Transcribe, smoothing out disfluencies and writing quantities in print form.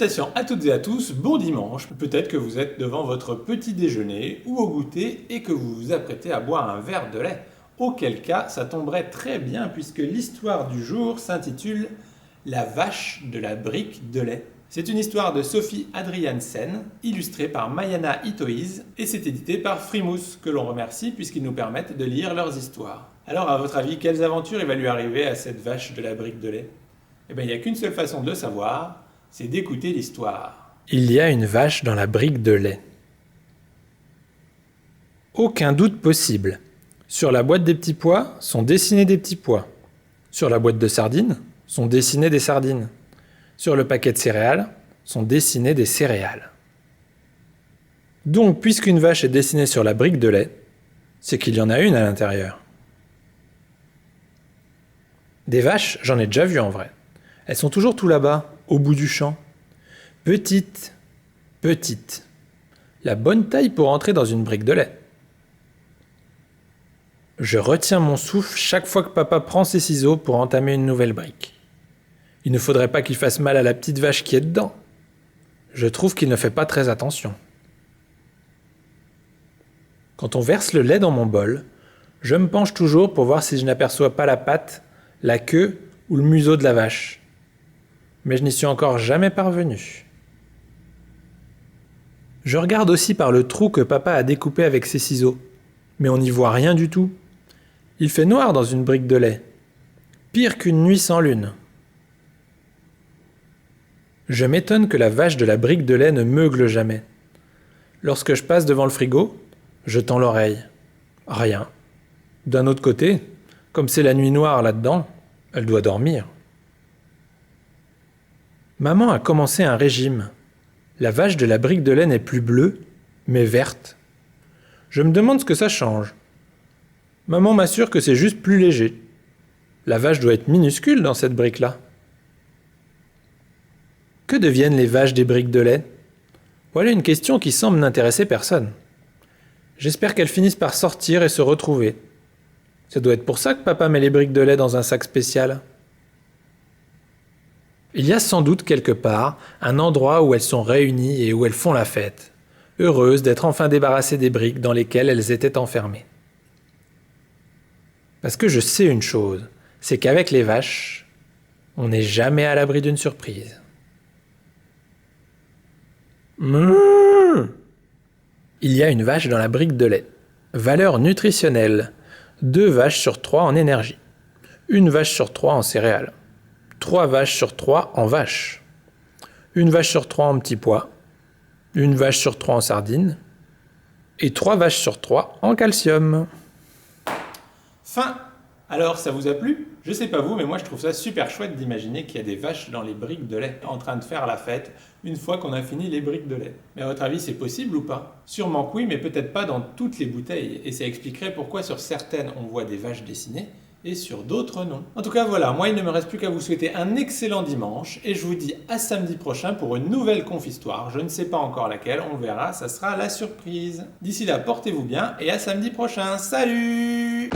Salutations à toutes et à tous, bon dimanche. Peut-être que vous êtes devant votre petit déjeuner ou au goûter et que vous vous apprêtez à boire un verre de lait. Auquel cas, ça tomberait très bien puisque l'histoire du jour s'intitule « La vache de la brique de lait ». C'est une histoire de Sophie Adriaansen, illustrée par Mayana Itoiz et c'est édité par Frimousse, que l'on remercie puisqu'ils nous permettent de lire leurs histoires. Alors à votre avis, quelles aventures il va lui arriver à cette vache de la brique de lait? Eh bien, il n'y a qu'une seule façon de le savoir, c'est d'écouter l'histoire. Il y a une vache dans la brique de lait. Aucun doute possible. Sur la boîte des petits pois sont dessinés des petits pois. Sur la boîte de sardines sont dessinées des sardines. Sur le paquet de céréales sont dessinées des céréales. Donc, puisqu'une vache est dessinée sur la brique de lait, c'est qu'il y en a une à l'intérieur. Des vaches, j'en ai déjà vu en vrai. Elles sont toujours tout là-bas, au bout du champ. Petites, petites. La bonne taille pour entrer dans une brique de lait. Je retiens mon souffle chaque fois que papa prend ses ciseaux pour entamer une nouvelle brique. Il ne faudrait pas qu'il fasse mal à la petite vache qui est dedans. Je trouve qu'il ne fait pas très attention. Quand on verse le lait dans mon bol, je me penche toujours pour voir si je n'aperçois pas la patte, la queue ou le museau de la vache. Mais je n'y suis encore jamais parvenu. Je regarde aussi par le trou que papa a découpé avec ses ciseaux, mais on n'y voit rien du tout. Il fait noir dans une brique de lait, pire qu'une nuit sans lune. Je m'étonne que la vache de la brique de lait ne meugle jamais. Lorsque je passe devant le frigo, je tends l'oreille. Rien. D'un autre côté, comme c'est la nuit noire là-dedans, elle doit dormir. Maman a commencé un régime. La vache de la brique de lait n'est plus bleue, mais verte. Je me demande ce que ça change. Maman m'assure que c'est juste plus léger. La vache doit être minuscule dans cette brique-là. Que deviennent les vaches des briques de lait? Voilà une question qui semble n'intéresser personne. J'espère qu'elles finissent par sortir et se retrouver. Ça doit être pour ça que papa met les briques de lait dans un sac spécial. Il y a sans doute quelque part un endroit où elles sont réunies et où elles font la fête, heureuses d'être enfin débarrassées des briques dans lesquelles elles étaient enfermées. Parce que je sais une chose, c'est qu'avec les vaches, on n'est jamais à l'abri d'une surprise. Il y a une vache dans la brique de lait. Valeur nutritionnelle, 2 vaches sur 3 en énergie, 1 vache sur 3 en céréales. 3 vaches sur 3 en vaches, 1 vache sur 3 en petits pois, 1 vache sur 3 en sardines, et 3 vaches sur 3 en calcium. Fin. Alors, ça vous a plu? Je sais pas vous, mais moi je trouve ça super chouette d'imaginer qu'il y a des vaches dans les briques de lait en train de faire la fête une fois qu'on a fini les briques de lait. Mais à votre avis, c'est possible ou pas? Sûrement que oui, mais peut-être pas dans toutes les bouteilles. Et ça expliquerait pourquoi sur certaines on voit des vaches dessinées et sur d'autres non. En tout cas voilà, moi il ne me reste plus qu'à vous souhaiter un excellent dimanche et je vous dis à samedi prochain pour une nouvelle conf-histoire. Je ne sais pas encore laquelle, on verra, ça sera la surprise. D'ici là, portez-vous bien et à samedi prochain. Salut!